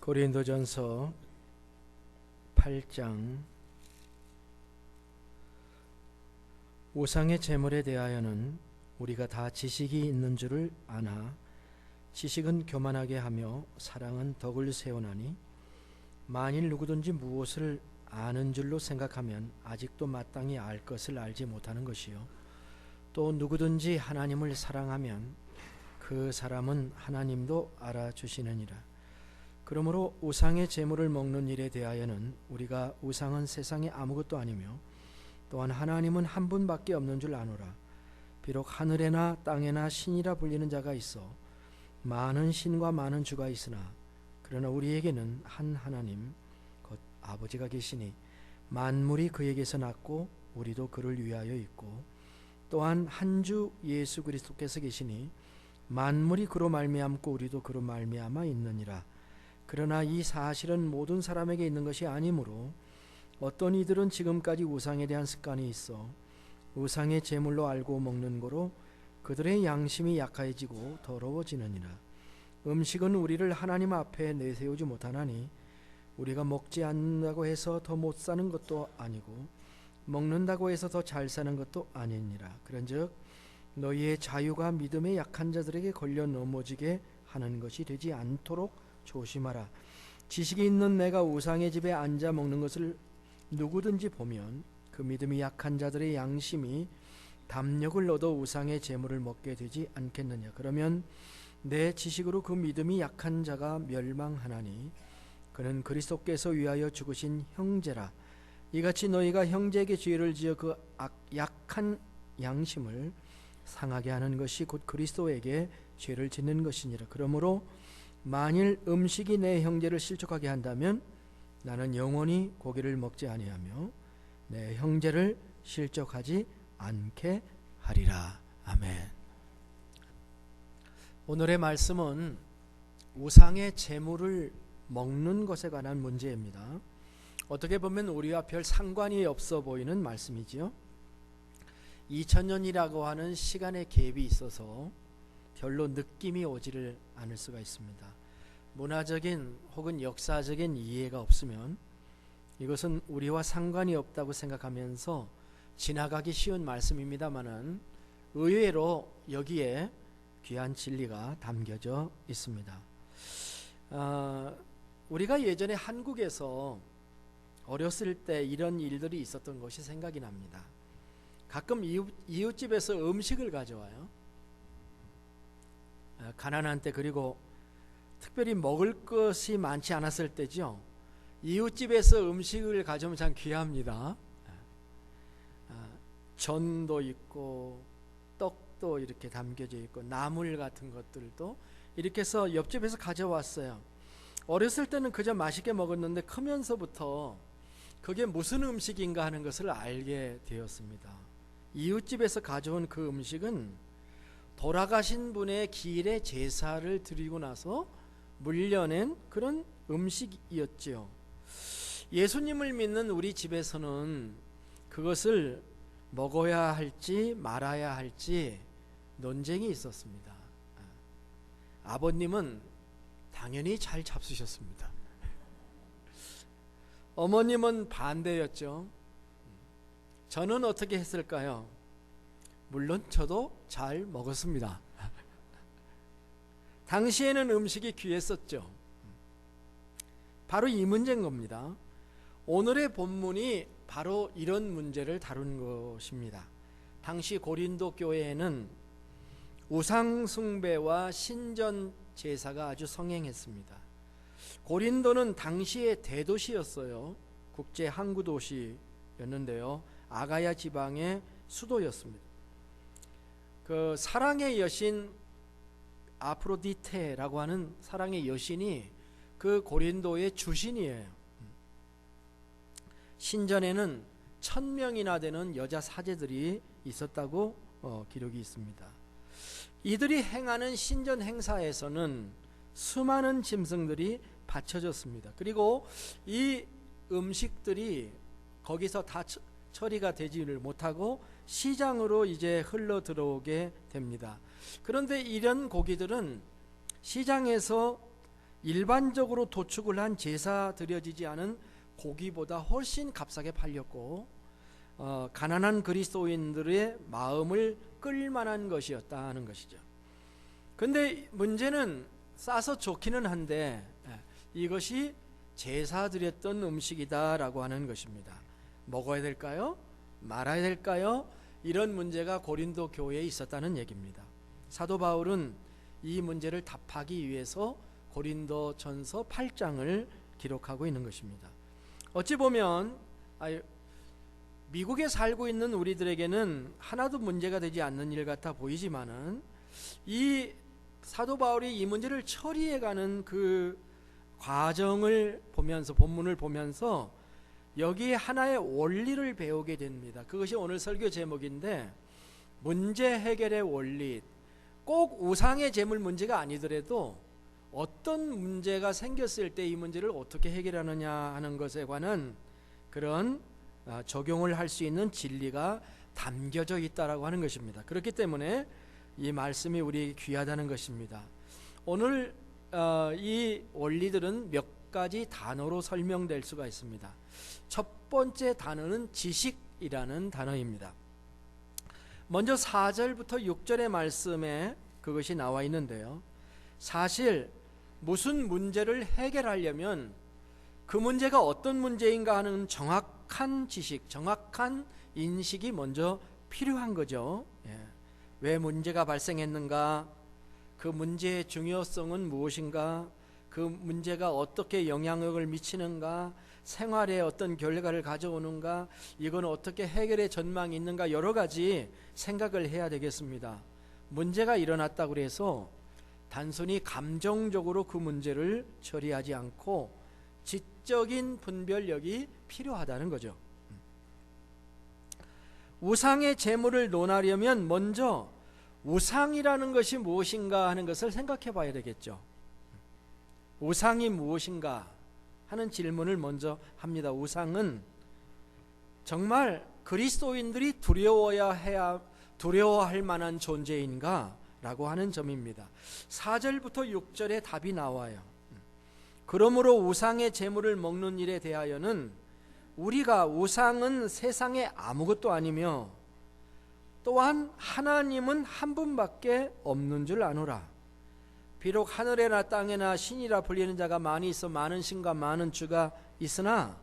고린도전서 8장. 우상의 제물에 대하여는 우리가 다 지식이 있는 줄을 아나 지식은 교만하게 하며 사랑은 덕을 세우나니, 만일 누구든지 무엇을 아는 줄로 생각하면 아직도 마땅히 알 것을 알지 못하는 것이요, 또 누구든지 하나님을 사랑하면 그 사람은 하나님도 알아주시느니라. 그러므로 우상의 제물을 먹는 일에 대하여는 우리가 우상은 세상에 아무것도 아니며 또한 하나님은 한 분밖에 없는 줄 아노라. 비록 하늘에나 땅에나 신이라 불리는 자가 있어 많은 신과 많은 주가 있으나, 그러나 우리에게는 한 하나님 곧 아버지가 계시니 만물이 그에게서 났고 우리도 그를 위하여 있고, 또한 한 주 예수 그리스도께서 계시니 만물이 그로 말미암고 우리도 그로 말미암아 있느니라. 그러나 이 사실은 모든 사람에게 있는 것이 아니므로 어떤 이들은 지금까지 우상에 대한 습관이 있어 우상의 제물로 알고 먹는 거로 그들의 양심이 약해지고 더러워지느니라. 음식은 우리를 하나님 앞에 내세우지 못하나니, 우리가 먹지 않는다고 해서 더 못 사는 것도 아니고 먹는다고 해서 더 잘 사는 것도 아니니라. 그런즉 너희의 자유가 믿음의 약한 자들에게 걸려 넘어지게 하는 것이 되지 않도록 조심하라. 지식이 있는 내가 우상의 집에 앉아 먹는 것을 누구든지 보면 그 믿음이 약한 자들의 양심이 담력을 얻어 우상의 제물을 먹게 되지 않겠느냐. 그러면 내 지식으로 그 믿음이 약한 자가 멸망하나니, 그는 그리스도께서 위하여 죽으신 형제라. 이같이 너희가 형제에게 죄를 지어 그 약한 양심을 상하게 하는 것이 곧 그리스도에게 죄를 짓는 것이니라. 그러므로 만일 음식이 내 형제를 실족하게 한다면 나는 영원히 고기를 먹지 아니하며 내 형제를 실족하지 않게 하리라. 아멘. 오늘의 말씀은 우상의 제물을 먹는 것에 관한 문제입니다. 어떻게 보면 우리와 별 상관이 없어 보이는 말씀이지요. 2000년이라고 하는 시간의 갭이 있어서 별로 느낌이 오지를 않을 수가 있습니다. 문화적인 혹은 역사적인 이해가 없으면 이것은 우리와 상관이 없다고 생각하면서 지나가기 쉬운 말씀입니다마는 의외로 여기에 귀한 진리가 담겨져 있습니다. 우리가 예전에 한국에서 어렸을 때 이런 일들이 있었던 것이 생각이 납니다. 가끔 이웃집에서 음식을 가져와요. 가난한 때, 그리고 특별히 먹을 것이 많지 않았을 때죠. 이웃집에서 음식을 가져오면 참 귀합니다. 전도 있고 떡도 이렇게 담겨져 있고 나물 같은 것들도 이렇게 해서 옆집에서 가져왔어요. 어렸을 때는 그저 맛있게 먹었는데 크면서부터 그게 무슨 음식인가 하는 것을 알게 되었습니다. 이웃집에서 가져온 그 음식은 돌아가신 분의 기일에 제사를 드리고 나서 물려낸 그런 음식이었지요. 예수님을 믿는 우리 집에서는 그것을 먹어야 할지 말아야 할지 논쟁이 있었습니다. 아버님은 당연히 잘 잡수셨습니다. 어머님은 반대였죠. 저는 어떻게 했을까요? 물론 저도 잘 먹었습니다. 당시에는 음식이 귀했었죠. 바로 이 문제인 겁니다. 오늘의 본문이 바로 이런 문제를 다룬 것입니다. 당시 고린도 교회에는 우상 숭배와 신전 제사가 아주 성행했습니다. 고린도는 당시의 대도시였어요. 국제 항구 도시였는데요. 아가야 지방의 수도였습니다. 그 사랑의 여신 아프로디테라고 하는 사랑의 여신이 그 고린도의 주신이에요. 신전에는 1000명이나 되는 여자 사제들이 있었다고 기록이 있습니다. 이들이 행하는 신전 행사에서는 수많은 짐승들이 바쳐졌습니다. 그리고 이 음식들이 거기서 다 처리가 되지를 못하고 시장으로 이제 흘러 들어오게 됩니다. 그런데 이런 고기들은 시장에서 일반적으로 도축을 한 제사 드려지지 않은 고기보다 훨씬 값싸게 팔렸고 가난한 그리스도인들의 마음을 끌만한 것이었다는 것이죠. 근데 문제는 싸서 좋기는 한데 이것이 제사 드렸던 음식이다라고 하는 것입니다. 먹어야 될까요? 말아야 될까요? 이런 문제가 고린도 교회에 있었다는 얘기입니다. 사도 바울은 이 문제를 답하기 위해서 고린도 전서 8장을 기록하고 있는 것입니다. 어찌 보면 미국에 살고 있는 우리들에게는 하나도 문제가 되지 않는 일 같아 보이지만은 이 사도 바울이 이 문제를 처리해가는 그 과정을 보면서, 본문을 보면서 여기에 하나의 원리를 배우게 됩니다. 그것이 오늘 설교 제목인데, 문제 해결의 원리. 꼭 우상의 제물 문제가 아니더라도 어떤 문제가 생겼을 때 이 문제를 어떻게 해결하느냐 하는 것에 관한 그런 적용을 할 수 있는 진리가 담겨져 있다라고 하는 것입니다. 그렇기 때문에 이 말씀이 우리에게 귀하다는 것입니다. 오늘 이 원리들은 몇 가지 단어로 설명될 수가 있습니다. 첫 번째 단어는 지식이라는 단어입니다. 먼저 4절부터 6절의 말씀에 그것이 나와 있는데요. 사실 무슨 문제를 해결하려면 그 문제가 어떤 문제인가 하는 정확한 지식, 정확한 인식이 먼저 필요한 거죠. 왜 문제가 발생했는가? 그 문제의 중요성은 무엇인가? 그 문제가 어떻게 영향력을 미치는가? 생활에 어떤 결과를 가져오는가? 이건 어떻게 해결의 전망이 있는가? 여러 가지 생각을 해야 되겠습니다. 문제가 일어났다고 해서 단순히 감정적으로 그 문제를 처리하지 않고 지적인 분별력이 필요하다는 거죠. 우상의 제물을 논하려면 먼저 우상이라는 것이 무엇인가 하는 것을 생각해 봐야 되겠죠. 우상이 무엇인가 하는 질문을 먼저 합니다. 우상은 정말 그리스도인들이 두려워할 만한 존재인가? 라고 하는 점입니다. 4절부터 6절에 답이 나와요. 그러므로 우상의 제물을 먹는 일에 대하여는 우리가 우상은 세상에 아무것도 아니며 또한 하나님은 한 분밖에 없는 줄 아노라. 비록 하늘에나 땅에나 신이라 불리는 자가 많이 있어 많은 신과 많은 주가 있으나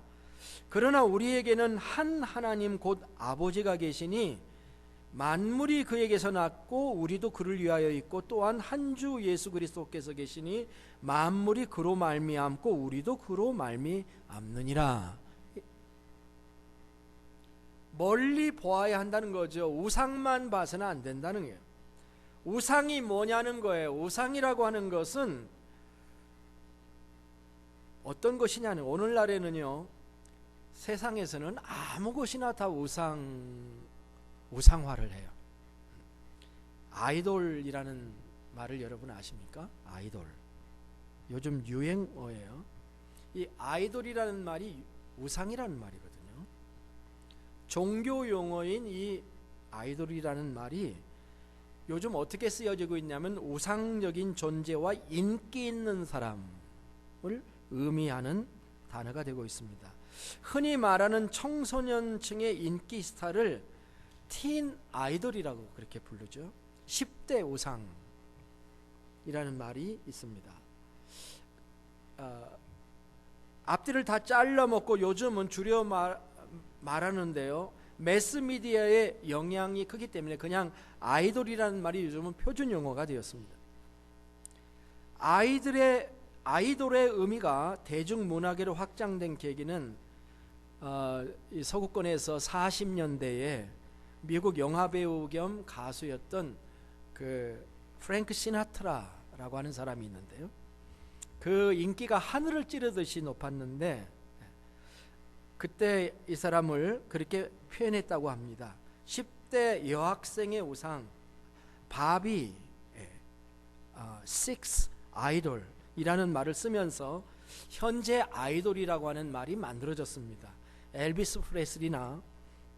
그러나 우리에게는 한 하나님 곧 아버지가 계시니 만물이 그에게서 났고 우리도 그를 위하여 있고 또한 한 주 예수 그리스도께서 계시니 만물이 그로 말미암고 우리도 그로 말미암느니라. 멀리 보아야 한다는 거죠. 우상만 봐서는 안 된다는 거예요. 우상이 뭐냐는 거예요. 우상이라고 하는 것은 어떤 것이냐는, 오늘날에는요 세상에서는 아무 것이나 다 우상화를 해요. 아이돌이라는 말을 여러분 아십니까? 아이돌. 요즘 유행어예요. 이 아이돌이라는 말이 우상이라는 말이거든요. 종교 용어인 이 아이돌이라는 말이 요즘 어떻게 쓰여지고 있냐면 우상적인 존재와 인기 있는 사람을 의미하는 단어가 되고 있습니다. 흔히 말하는 청소년층의 인기 스타를 틴 아이돌이라고 그렇게 부르죠. 10대 우상이라는 말이 있습니다. 앞뒤를 다 잘라 먹고 요즘은 줄여 말하는데요. 매스미디어의 영향이 크기 때문에 그냥 아이돌이라는 말이 요즘은 표준 용어가 되었습니다. 아이돌의 의미가 대중문화계로 확장된 계기는 이 서구권에서 40년대에 미국 영화배우 겸 가수였던 그 프랭크 시나트라라고 하는 사람이 있는데요. 그 인기가 하늘을 찌르듯이 높았는데 그때 이 사람을 그렇게 표현했다고 합니다. 10대 여학생의 우상 바비, 식스 아이돌이라는 말을 쓰면서 현재 아이돌이라고 하는 말이 만들어졌습니다. 엘비스 프레슬리나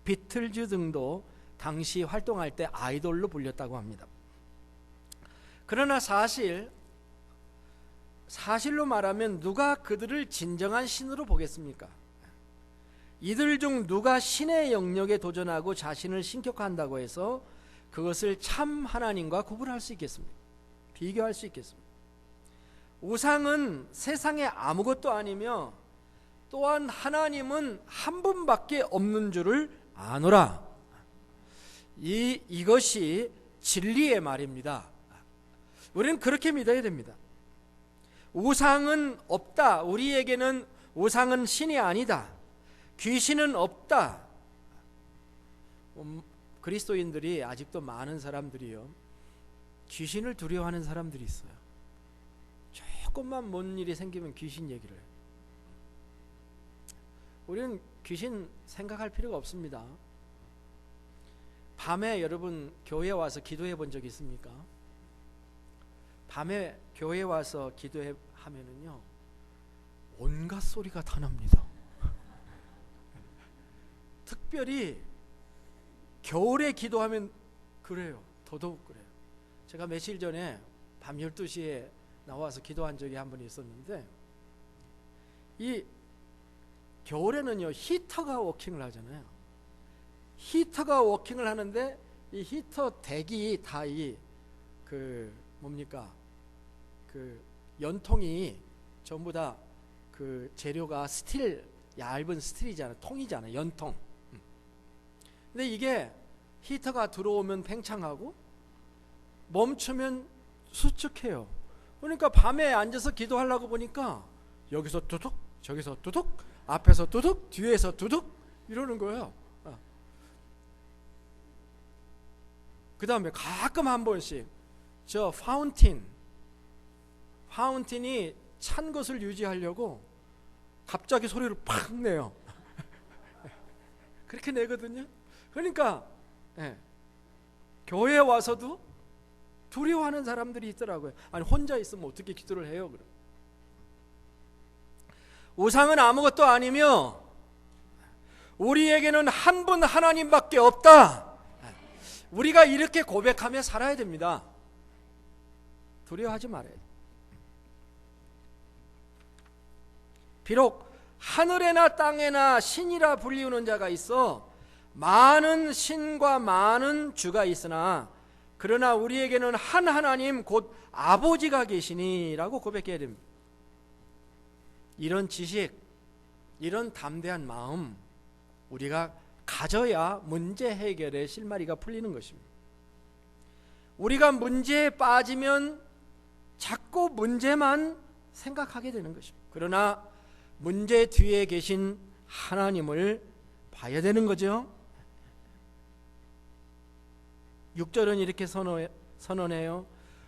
비틀즈 등도 당시 활동할 때 아이돌로 불렸다고 합니다. 그러나 사실 사실로 말하면 누가 그들을 진정한 신으로 보겠습니까? 이들 중 누가 신의 영역에 도전하고 자신을 신격화한다고 해서 그것을 참 하나님과 구분할 수 있겠습니까? 비교할 수 있겠습니까? 우상은 세상에 아무것도 아니며 또한 하나님은 한 분밖에 없는 줄을 아노라. 이것이 진리의 말입니다. 우리는 그렇게 믿어야 됩니다. 우상은 없다. 우리에게는 우상은 신이 아니다. 귀신은 없다. 그리스도인들이 아직도 많은 사람들이요, 귀신을 두려워하는 사람들이 있어요. 조금만 뭔 일이 생기면 귀신 얘기를 해요. 우리는 귀신 생각할 필요가 없습니다. 밤에 여러분 교회 와서 기도해 본 적 있습니까? 밤에 교회 와서 기도하면은요, 온갖 소리가 다 납니다. 특별히 겨울에 기도하면 그래요. 더더욱 그래요. 제가 며칠 전에 밤 12시에 나와서 기도한 적이 한 번 있었는데, 이 겨울에는요 히터가 워킹을 하잖아요. 히터가 워킹을 하는데 이 히터 덱이 다 연통이 전부 다 재료가 스틸, 얇은 스틸이잖아요. 통이잖아요. 연통. 근데 이게 히터가 들어오면 팽창하고 멈추면 수축해요. 그러니까 밤에 앉아서 기도하려고 보니까 여기서 두둑, 저기서 두둑, 앞에서 두둑, 뒤에서 두둑 이러는 거예요. 그 다음에 가끔 한 번씩 저 파운틴이 찬 것을 유지하려고 갑자기 소리를 팍 내요. 그렇게 내거든요. 그러니까 교회에 와서도 두려워하는 사람들이 있더라고요. 아니 혼자 있으면 어떻게 기도를 해요? 그럼 우상은 아무것도 아니며 우리에게는 한 분 하나님밖에 없다. 우리가 이렇게 고백하며 살아야 됩니다. 두려워하지 말아요. 비록 하늘에나 땅에나 신이라 불리우는 자가 있어 많은 신과 많은 주가 있으나 그러나 우리에게는 한 하나님 곧 아버지가 계시니 라고 고백해야 됩니다. 이런 지식, 이런 담대한 마음 우리가 가져야 문제 해결의 실마리가 풀리는 것입니다. 우리가 문제에 빠지면 자꾸 문제만 생각하게 되는 것입니다. 그러나 문제 뒤에 계신 하나님을 봐야 되는 거죠. 6절은 이렇게 선언해요.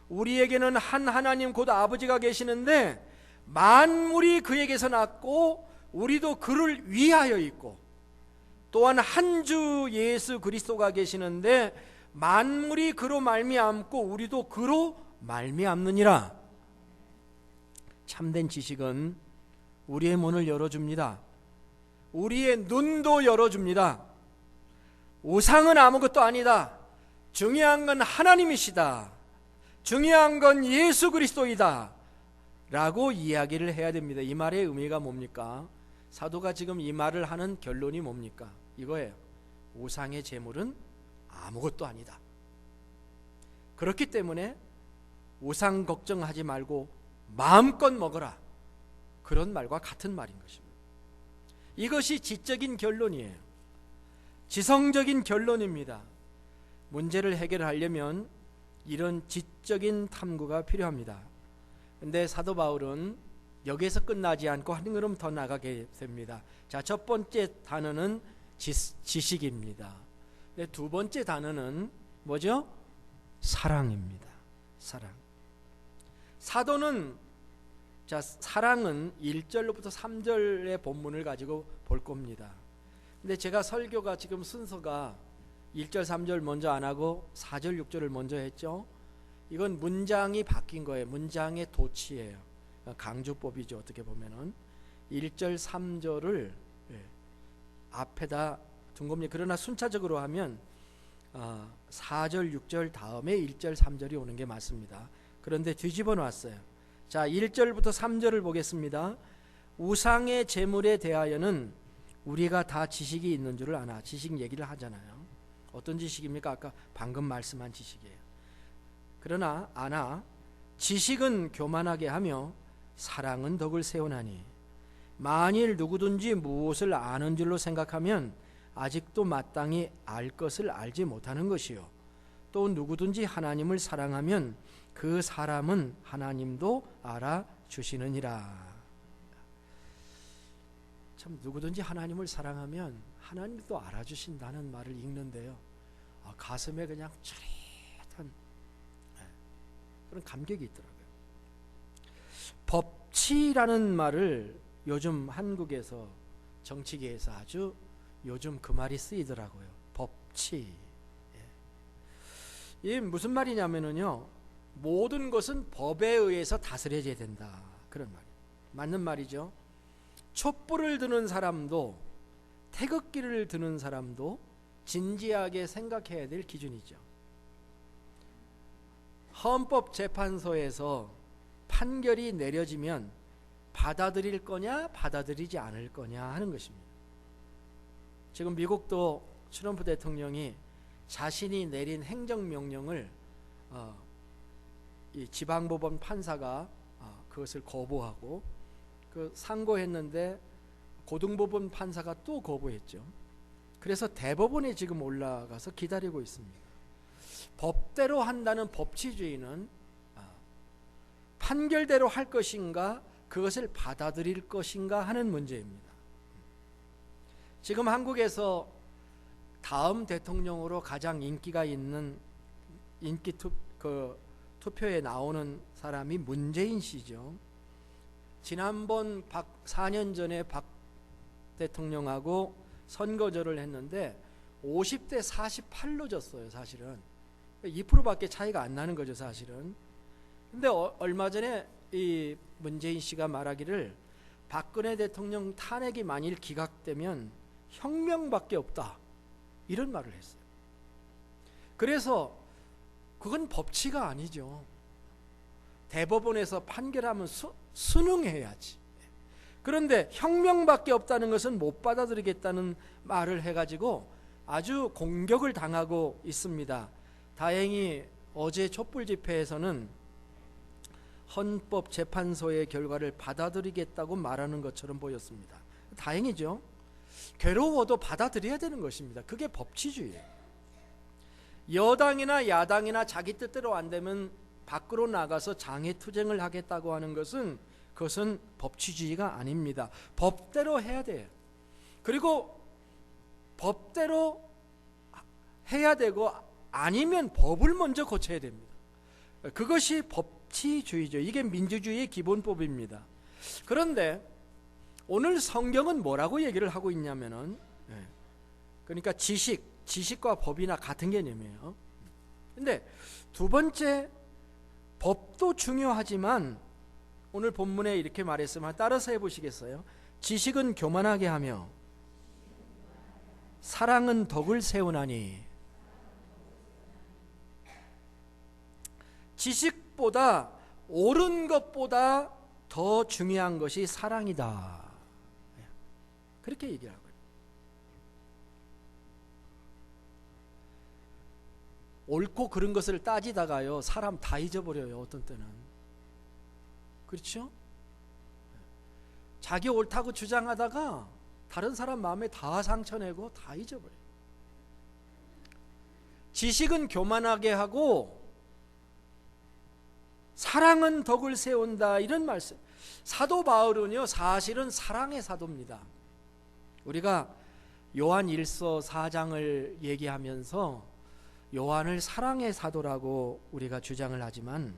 우리에게는 한 하나님 곧 아버지가 계시는데 만물이 그에게서 났고 우리도 그를 위하여 있고 또한 한 주 예수 그리스도가 계시는데 만물이 그로 말미암고 우리도 그로 말미암느니라. 참된 지식은 우리의 문을 열어줍니다. 우리의 눈도 열어줍니다. 우상은 아무것도 아니다. 중요한 건 하나님이시다. 중요한 건 예수 그리스도이다 라고 이야기를 해야 됩니다. 이 말의 의미가 뭡니까? 사도가 지금 이 말을 하는 결론이 뭡니까? 이거예요. 우상의 제물은 아무것도 아니다. 그렇기 때문에 우상 걱정하지 말고 마음껏 먹어라. 그런 말과 같은 말인 것입니다. 이것이 지적인 결론이에요. 지성적인 결론입니다. 문제를 해결하려면 이런 지적인 탐구가 필요합니다. 근데 사도 바울은 여기에서 끝나지 않고 한 걸음 더 나가게 됩니다. 자, 첫 번째 단어는 지식입니다. 근데 두 번째 단어는 뭐죠? 사랑입니다. 사랑. 사도는 사랑은 1절로부터 3절의 본문을 가지고 볼 겁니다. 근데 제가 설교가 지금 순서가 1절 3절 먼저 안 하고 4절 6절을 먼저 했죠. 이건 문장이 바뀐 거예요. 문장의 도치예요. 강조법이죠. 어떻게 보면은 1절 3절을 앞에다 둔 겁니다. 그러나 순차적으로 하면 4절 6절 다음에 1절 3절이 오는 게 맞습니다. 그런데 뒤집어 놨어요. 자, 1절부터 3절을 보겠습니다. 우상의 제물에 대하여는 우리가 다 지식이 있는 줄을 아나. 지식 얘기를 하잖아요. 어떤 지식입니까? 아까 방금 말씀한 지식이에요. 그러나 아나 지식은 교만하게 하며 사랑은 덕을 세우나니 만일 누구든지 무엇을 아는 줄로 생각하면 아직도 마땅히 알 것을 알지 못하는 것이요, 또 누구든지 하나님을 사랑하면 그 사람은 하나님도 알아주시느니라. 참, 누구든지 하나님을 사랑하면 하나님도 알아주신다는 말을 읽는데요, 가슴에 그냥 차릿한 그런 감격이 있더라고요. 법치라는 말을 요즘 한국에서 정치계에서 아주 요즘 그 말이 쓰이더라고요. 법치. 이게 무슨 말이냐면요, 모든 것은 법에 의해서 다스려져야 된다, 그런 말이에요. 맞는 말이죠. 촛불을 드는 사람도 태극기를 드는 사람도 진지하게 생각해야 될 기준이죠. 헌법재판소에서 판결이 내려지면 받아들일 거냐 받아들이지 않을 거냐 하는 것입니다. 지금 미국도 트럼프 대통령이 자신이 내린 행정명령을 이 지방법원 판사가 그것을 거부하고 그 상고했는데 고등법원 판사가 또 거부했죠. 그래서 대법원에 지금 올라가서 기다리고 있습니다. 법대로 한다는 법치주의는 판결대로 할 것인가 그것을 받아들일 것인가 하는 문제입니다. 지금 한국에서 다음 대통령으로 가장 인기가 있는 투표에 나오는 사람이 문재인 씨죠. 지난번 4년 전에 박 대통령하고 선거절을 했는데 50대 48로 졌어요. 사실은 2%밖에 차이가 안 나는 거죠, 사실은. 근데 얼마 전에 이 문재인 씨가 말하기를 박근혜 대통령 탄핵이 만일 기각되면 혁명밖에 없다, 이런 말을 했어요. 그래서 그건 법치가 아니죠. 대법원에서 판결하면 순응해야지. 그런데 혁명밖에 없다는 것은 못 받아들이겠다는 말을 해가지고 아주 공격을 당하고 있습니다. 다행히 어제 촛불 집회에서는 헌법재판소의 결과를 받아들이겠다고 말하는 것처럼 보였습니다. 다행이죠. 괴로워도 받아들여야 되는 것입니다. 그게 법치주의예요. 여당이나 야당이나 자기 뜻대로 안 되면 밖으로 나가서 장애투쟁을 하겠다고 하는 것은 그것은 법치주의가 아닙니다. 법대로 해야 돼요. 그리고 법대로 해야 되고 아니면 법을 먼저 고쳐야 됩니다. 그것이 법치주의죠. 이게 민주주의의 기본법입니다. 그런데 오늘 성경은 뭐라고 얘기를 하고 있냐면은, 그러니까 지식과 법이나 같은 개념이에요. 근데 두 번째, 법도 중요하지만 오늘 본문에 이렇게 말했으면 따라서 해보시겠어요? 지식은 교만하게 하며 사랑은 덕을 세우나니. 지식보다 옳은 것보다 더 중요한 것이 사랑이다, 그렇게 얘기하고요. 옳고 그른 것을 따지다가요, 사람 다 잊어버려요. 어떤 때는. 그렇죠? 자기 옳다고 주장하다가 다른 사람 마음에 다 상처내고 다 잊어버려요. 지식은 교만하게 하고 사랑은 덕을 세운다, 이런 말씀. 사도 바울은요, 사실은 사랑의 사도입니다. 우리가 요한 1서 4장을 얘기하면서 요한을 사랑의 사도라고 우리가 주장을 하지만,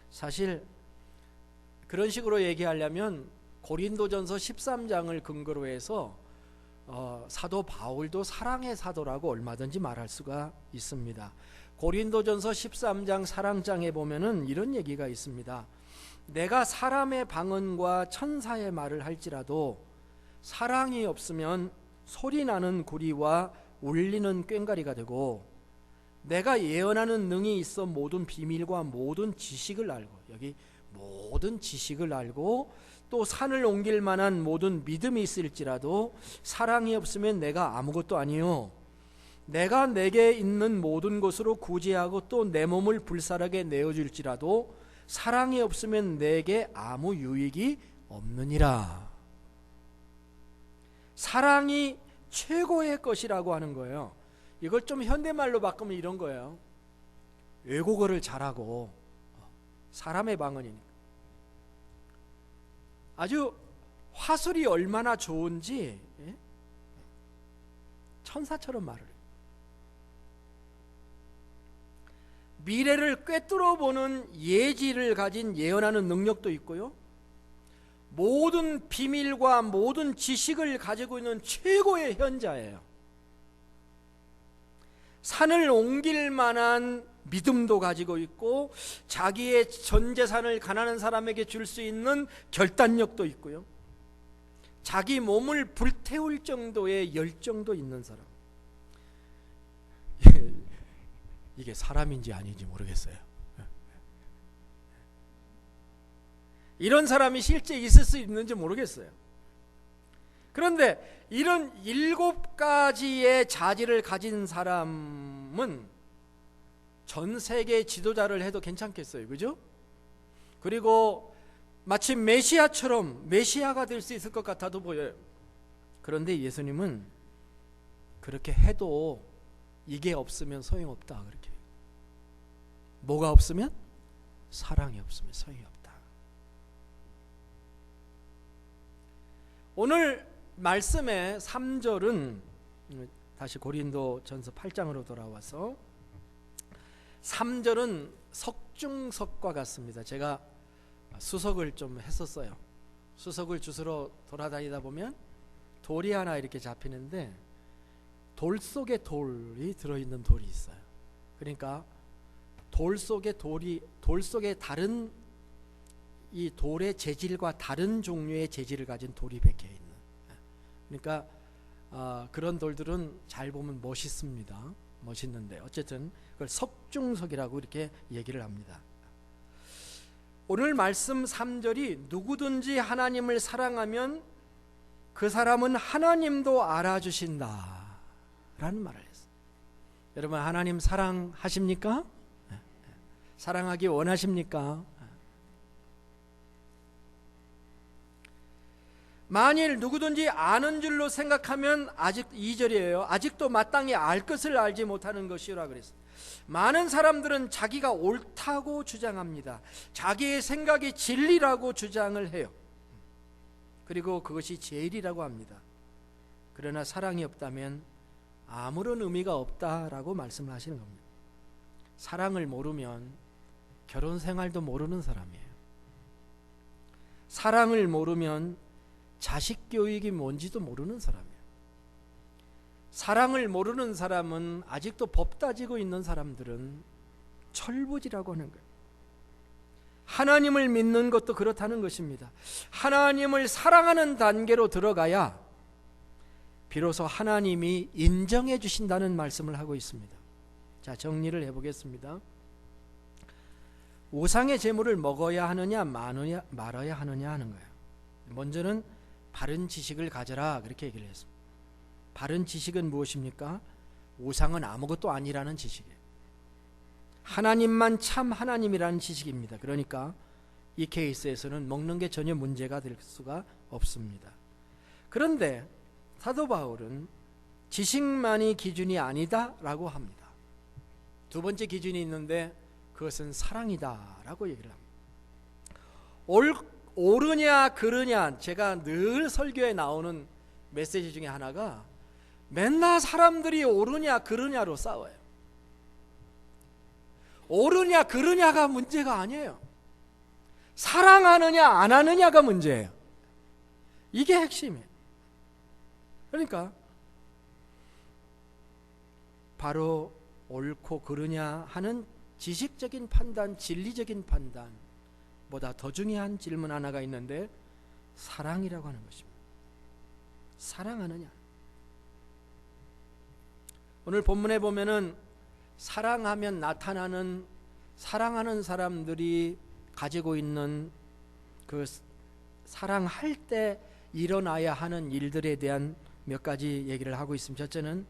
사실 그런 식으로 얘기하려면 고린도전서 13장을 근거로 해서 사도 바울도 사랑의 사도라고 얼마든지 말할 수가 있습니다. 고린도전서 13장 사랑장에 보면은 이런 얘기가 있습니다. 내가 사람의 방언과 천사의 말을 할지라도 사랑이 없으면 소리나는 구리와 울리는 꽹과리가 되고, 내가 예언하는 능이 있어 모든 비밀과 모든 지식을 알고, 여기 모든 지식을 알고 또 산을 옮길 만한 모든 믿음이 있을지라도 사랑이 없으면 내가 아무것도 아니요. 내가 내게 있는 모든 것으로 구제하고 또 내 몸을 불살하게 내어줄지라도 사랑이 없으면 내게 아무 유익이 없느니라. 사랑이 최고의 것이라고 하는 거예요. 이걸 좀 현대말로 바꾸면 이런 거예요. 외국어를 잘하고 사람의 방언이니까 아주 화술이 얼마나 좋은지 천사처럼 말을 해요. 미래를 꿰뚫어 보는 예지를 가진 예언하는 능력도 있고요. 모든 비밀과 모든 지식을 가지고 있는 최고의 현자예요. 산을 옮길 만한 믿음도 가지고 있고 자기의 전 재산을 가난한 사람에게 줄 수 있는 결단력도 있고요. 자기 몸을 불태울 정도의 열정도 있는 사람. 이게 사람인지 아닌지 모르겠어요. 이런 사람이 실제 있을 수 있는지 모르겠어요. 그런데 이런 7가지의 자질을 가진 사람은 전 세계 지도자를 해도 괜찮겠어요. 그죠? 그리고 마치 메시아처럼 메시아가 될 수 있을 것 같아도 보여요. 그런데 예수님은 그렇게 해도 이게 없으면 소용없다 그렇게. 뭐가 없으면? 사랑이 없으면 소용이 없다. 오늘 말씀의 3절은 다시 고린도전서 8장으로 돌아와서 3절은 석중석과 같습니다. 제가 수석을 좀 했었어요. 수석을 주스러 돌아다니다 보면 돌이 하나 이렇게 잡히는데 돌 속에 돌이 들어있는 돌이 있어요. 그러니까 돌 속에 다른 이 돌의 재질과 다른 종류의 재질을 가진 돌이 박혀 있는. 그러니까 그런 돌들은 잘 보면 멋있습니다. 멋있는데 어쨌든 그걸 석중석이라고 이렇게 얘기를 합니다. 오늘 말씀 3절이 누구든지 하나님을 사랑하면 그 사람은 하나님도 알아주신다 라는 말을 했어요. 여러분 하나님 사랑하십니까? 사랑하기 원하십니까? 만일 누구든지 아는 줄로 생각하면 아직 2절이에요. 아직도 마땅히 알 것을 알지 못하는 것이라 그랬어요. 많은 사람들은 자기가 옳다고 주장합니다. 자기의 생각이 진리라고 주장을 해요. 그리고 그것이 제일이라고 합니다. 그러나 사랑이 없다면 아무런 의미가 없다라고 말씀을 하시는 겁니다. 사랑을 모르면 결혼 생활도 모르는 사람이에요. 사랑을 모르면 자식 교육이 뭔지도 모르는 사람이에요. 사랑을 모르는 사람은 아직도 법 따지고 있는 사람들은 철부지라고 하는 거예요. 하나님을 믿는 것도 그렇다는 것입니다. 하나님을 사랑하는 단계로 들어가야 비로소 하나님이 인정해 주신다는 말씀을 하고 있습니다. 자, 정리를 해보겠습니다. 우상의 제물을 먹어야 하느냐 말아야 하느냐 하는 거예요. 먼저는 바른 지식을 가져라 그렇게 얘기를 했습니다. 바른 지식은 무엇입니까? 우상은 아무것도 아니라는 지식이에요. 하나님만 참 하나님이라는 지식입니다. 그러니까 이 케이스에서는 먹는 게 전혀 문제가 될 수가 없습니다. 그런데 사도 바울은 지식만이 기준이 아니다라고 합니다. 두 번째 기준이 있는데 그것은 사랑이다라고 얘기를 합니다. 옳으냐 그르냐, 제가 늘 설교에 나오는 메시지 중에 하나가 맨날 사람들이 옳으냐 그르냐로 싸워요. 옳으냐 그르냐가 문제가 아니에요. 사랑하느냐 안 하느냐가 문제예요. 이게 핵심이에요. 그러니까 바로 옳고 그르냐 하는 지식적인 판단, 진리적인 판단보다 더 중요한 질문 하나가 있는데 사랑이라고 하는 것입니다. 사랑하느냐. 오늘 본문에 보면은 사랑하면 나타나는, 사랑하는 사람들이 가지고 있는 그 사랑할 때 일어나야 하는 일들에 대한 몇 가지 얘기를 하고 있습니다. 첫째는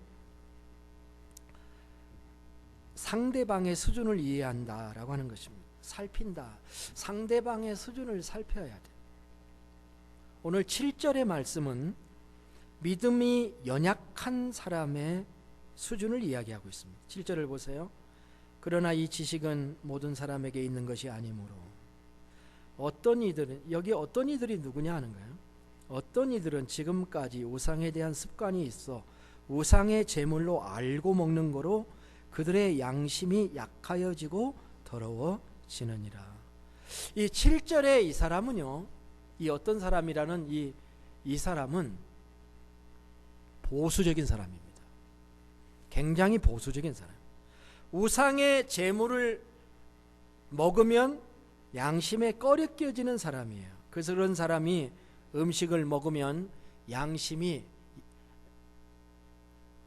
상대방의 수준을 이해한다라고 하는 것입니다. 살핀다. 상대방의 수준을 살펴야 돼. 오늘 7절의 말씀은 믿음이 연약한 사람의 수준을 이야기하고 있습니다. 7절을 보세요. 그러나 이 지식은 모든 사람에게 있는 것이 아니므로 어떤 이들은, 여기 어떤 이들이 누구냐 하는 거예요. 어떤 이들은 지금까지 우상에 대한 습관이 있어 우상의 제물로 알고 먹는 거로 그들의 양심이 약하여지고 더러워지느니라. 이 7절의 이 사람은요, 이 어떤 사람이라는 이 사람은 보수적인 사람입니다. 굉장히 보수적인 사람. 우상의 제물을 먹으면 양심에 꺼리껴지는 사람이에요. 그래서 그런 사람이 음식을 먹으면 양심이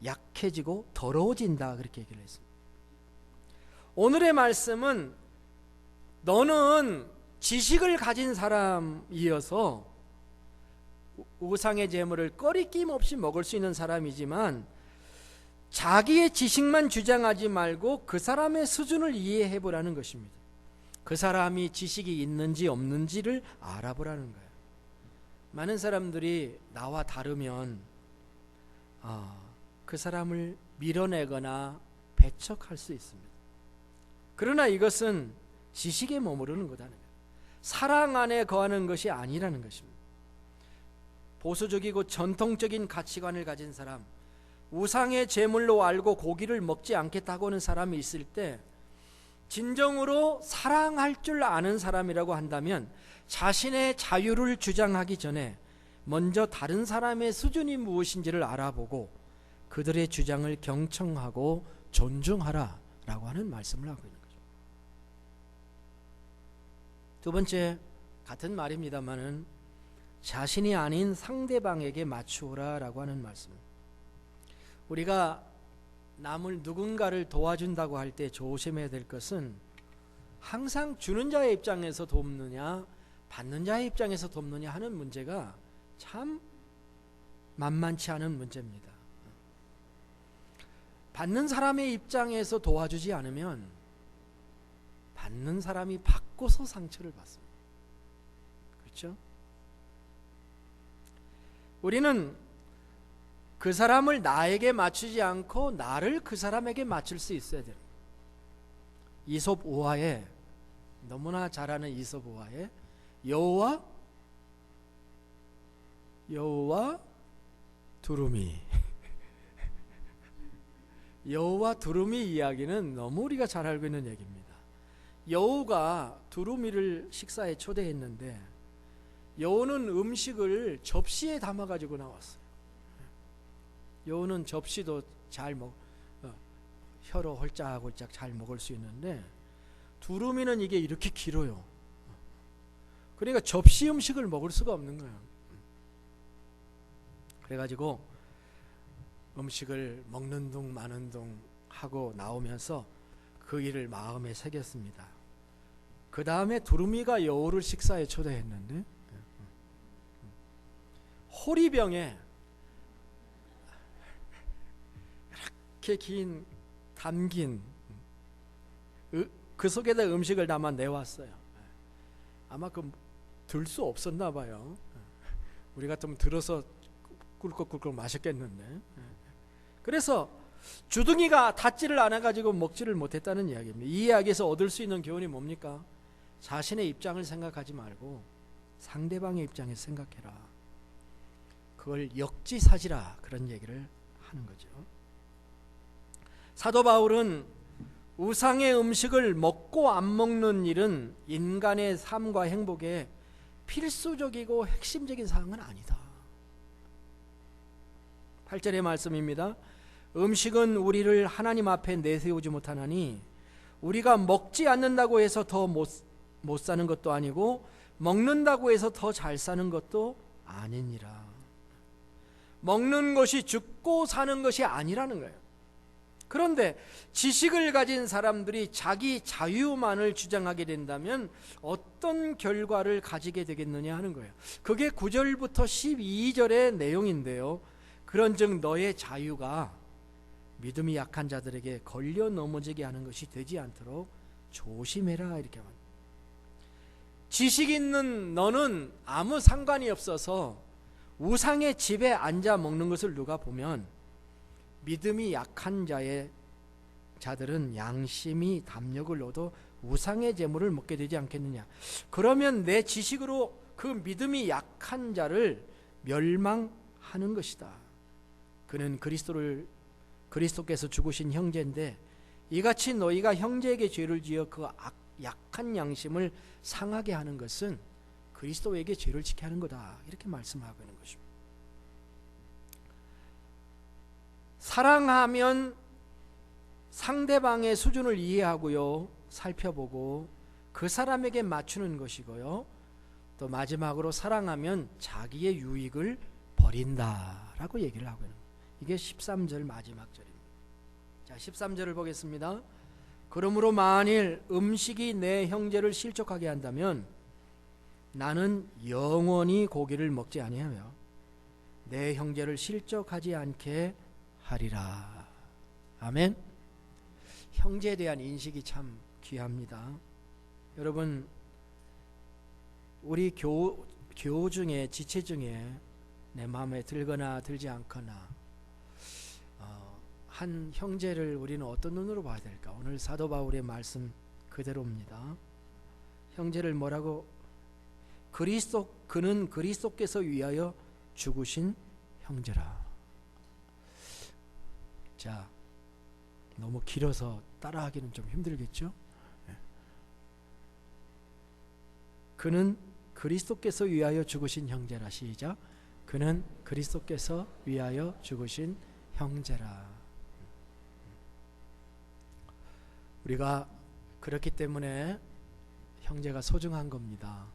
약해지고 더러워진다, 그렇게 얘기를 했습니다. 오늘의 말씀은 너는 지식을 가진 사람이어서 우상의 제물을 꺼리낌 없이 먹을 수 있는 사람이지만 자기의 지식만 주장하지 말고 그 사람의 수준을 이해해 보라는 것입니다. 그 사람이 지식이 있는지 없는지를 알아보라는 거예요. 많은 사람들이 나와 다르면 그 사람을 밀어내거나 배척할 수 있습니다. 그러나 이것은 지식에 머무르는 거다는 거예요. 사랑 안에 거하는 것이 아니라는 것입니다. 보수적이고 전통적인 가치관을 가진 사람, 우상의 제물로 알고 고기를 먹지 않겠다고 하는 사람이 있을 때 진정으로 사랑할 줄 아는 사람이라고 한다면 자신의 자유를 주장하기 전에 먼저 다른 사람의 수준이 무엇인지를 알아보고 그들의 주장을 경청하고 존중하라 라고 하는 말씀을 하고 있는 거죠. 두 번째, 같은 말입니다만은 자신이 아닌 상대방에게 맞추어라 라고 하는 말씀. 우리가 누군가를 도와준다고 할 때 조심해야 될 것은 항상 주는 자의 입장에서 돕느냐 받는 자의 입장에서 돕느냐 하는 문제가 참 만만치 않은 문제입니다. 받는 사람의 입장에서 도와주지 않으면 받는 사람이 받고서 상처를 받습니다. 그렇죠? 우리는 그 사람을 나에게 맞추지 않고 나를 그 사람에게 맞출 수 있어야 돼요. 이솝 우화에, 너무나 잘 아는 이솝 우화에 여우와 두루미 여우와 두루미 이야기는 너무 우리가 잘 알고 있는 얘기입니다. 여우가 두루미를 식사에 초대했는데 여우는 음식을 접시에 담아가지고 나왔어요. 여우는 접시도 혀로 홀짝홀짝 잘 먹을 수 있는데 두루미는 이게 이렇게 길어요. 그러니까 접시 음식을 먹을 수가 없는 거예요. 그래가지고 음식을 먹는 둥 마는 둥 하고 나오면서 그 일을 마음에 새겼습니다. 그 다음에 두루미가 여우를 식사에 초대했는데 호리병에 이렇게 담긴 그 속에다 음식을 담아 내왔어요. 아마 들 수 없었나 봐요. 우리 같으면 들어서 꿀꺽꿀꺽 마셨겠는데. 그래서 주둥이가 닿지를 않아가지고 먹지를 못했다는 이야기입니다. 이 이야기에서 얻을 수 있는 교훈이 뭡니까? 자신의 입장을 생각하지 말고 상대방의 입장을 생각해라. 그걸 역지사지라, 그런 얘기를 하는 거죠. 사도 바울은 우상의 음식을 먹고 안 먹는 일은 인간의 삶과 행복에 필수적이고 핵심적인 사항은 아니다. 8절의 말씀입니다. 음식은 우리를 하나님 앞에 내세우지 못하나니 우리가 먹지 않는다고 해서 더 못 사는 것도 아니고 먹는다고 해서 더 잘 사는 것도 아니니라. 먹는 것이 죽고 사는 것이 아니라는 거예요. 그런데 지식을 가진 사람들이 자기 자유만을 주장하게 된다면 어떤 결과를 가지게 되겠느냐 하는 거예요. 그게 9절부터 12절의 내용인데요. 그런즉 너의 자유가 믿음이 약한 자들에게 걸려 넘어지게 하는 것이 되지 않도록 조심해라, 이렇게 합니다. 지식 있는 너는 아무 상관이 없어서 우상의 집에 앉아 먹는 것을 누가 보면 믿음이 약한 자들은 양심이 담력을 얻어 우상의 재물을 먹게 되지 않겠느냐. 그러면 내 지식으로 그 믿음이 약한 자를 멸망하는 것이다. 그는 그리스도께서 죽으신 형제인데 이같이 너희가 형제에게 죄를 지어 그 약한 양심을 상하게 하는 것은 그리스도에게 죄를 지게 하는 거다, 이렇게 말씀하고 있는 것입니다. 사랑하면 상대방의 수준을 이해하고요, 살펴보고 그 사람에게 맞추는 것이고요, 또 마지막으로 사랑하면 자기의 유익을 버린다라고 얘기를 하고 있는 거예요. 이게 13절 마지막 절입니다. 자, 13절을 보겠습니다. 그러므로 만일 음식이 내 형제를 실족하게 한다면 나는 영원히 고기를 먹지 아니하며 내 형제를 실족하지 않게 하리라. 아멘. 형제에 대한 인식이 참 귀합니다. 여러분, 우리 교우 중에, 지체 중에 내 마음에 들거나 들지 않거나 한 형제를 우리는 어떤 눈으로 봐야 될까? 오늘 사도 바울의 말씀 그대로입니다. 형제를 뭐라고? 그는 그리스도께서 위하여 죽으신 형제라. 자, 너무 길어서 따라하기는 좀 힘들겠죠? 그는 그리스도께서 위하여 죽으신 형제라. 시작. 그는 그리스도께서 위하여 죽으신 형제라. 우리가 그렇기 때문에 형제가 소중한 겁니다.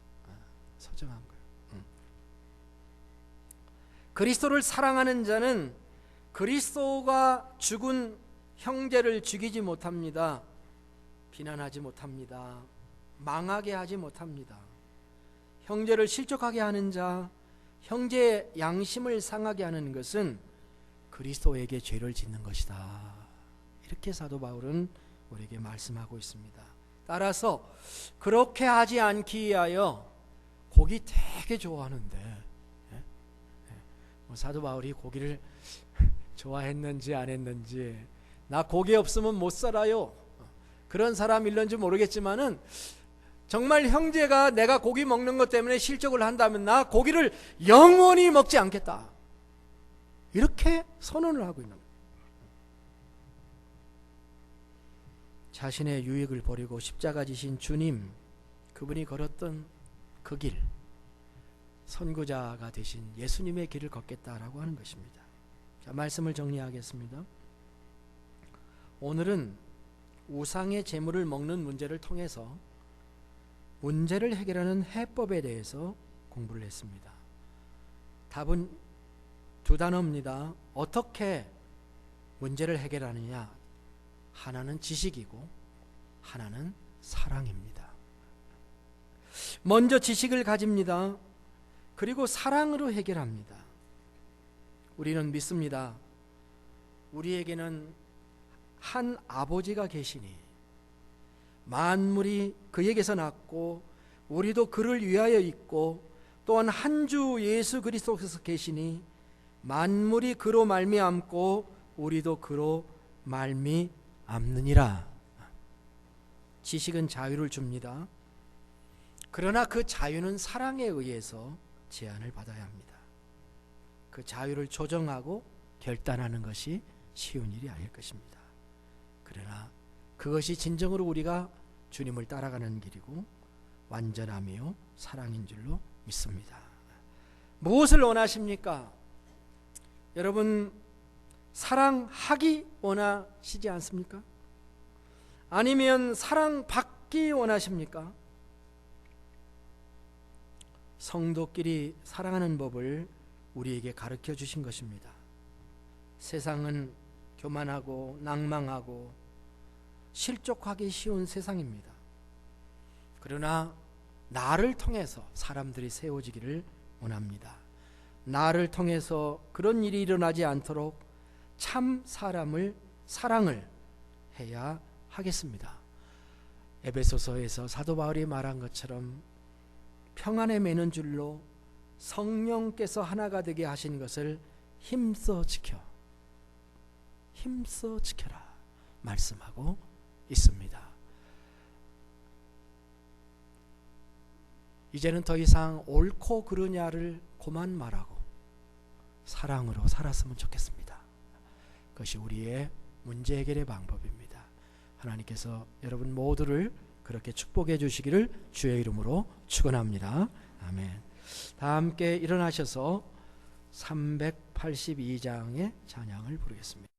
소중한 거예요. 그리스도를 사랑하는 자는 그리스도가 죽은 형제를 죽이지 못합니다. 비난하지 못합니다. 망하게 하지 못합니다. 형제를 실족하게 하는 자, 형제의 양심을 상하게 하는 것은 그리스도에게 죄를 짓는 것이다. 이렇게 사도 바울은 우리에게 말씀하고 있습니다. 따라서 그렇게 하지 않기 위하여 고기 되게 좋아하는데, 사도 바울이 고기를 좋아했는지 안 했는지, 나 고기 없으면 못 살아요, 그런 사람일런지 모르겠지만은 정말 형제가 내가 고기 먹는 것 때문에 실족을 한다면 나 고기를 영원히 먹지 않겠다, 이렇게 선언을 하고 있는 거예요. 자신의 유익을 버리고 십자가 지신 주님, 그분이 걸었던 그 길, 선구자가 되신 예수님의 길을 걷겠다라고 하는 것입니다. 자, 말씀을 정리하겠습니다. 오늘은 우상의 제물을 먹는 문제를 통해서 문제를 해결하는 해법에 대해서 공부를 했습니다. 답은 두 단어입니다. 어떻게 문제를 해결하느냐? 하나는 지식이고 하나는 사랑입니다. 먼저 지식을 가집니다. 그리고 사랑으로 해결합니다. 우리는 믿습니다. 우리에게는 한 아버지가 계시니 만물이 그에게서 났고 우리도 그를 위하여 있고 또한 한 주 예수 그리스도께서 계시니 만물이 그로 말미암고 우리도 그로 말미암느니라. 지식은 자유를 줍니다. 그러나 그 자유는 사랑에 의해서 제한을 받아야 합니다. 그 자유를 조정하고 결단하는 것이 쉬운 일이 아닐 것입니다. 그러나 그것이 진정으로 우리가 주님을 따라가는 길이고 완전함이요 사랑인 줄로 믿습니다. 무엇을 원하십니까? 여러분, 사랑하기 원하시지 않습니까? 아니면 사랑받기 원하십니까? 성도끼리 사랑하는 법을 우리에게 가르쳐 주신 것입니다. 세상은 교만하고 낭망하고 실족하기 쉬운 세상입니다. 그러나 나를 통해서 사람들이 세워지기를 원합니다. 나를 통해서 그런 일이 일어나지 않도록 참 사랑을 해야 하겠습니다. 에베소서에서 사도 바울이 말한 것처럼 평안에 매는 줄로 성령께서 하나가 되게 하신 것을 힘써 지켜라 말씀하고 있습니다. 이제는 더 이상 옳고 그르냐를 고만 말하고 사랑으로 살았으면 좋겠습니다. 그것이 우리의 문제 해결의 방법입니다. 하나님께서 여러분 모두를 그렇게 축복해 주시기를 주의 이름으로 축원합니다. 아멘. 다 함께 일어나셔서 382장의 찬양을 부르겠습니다.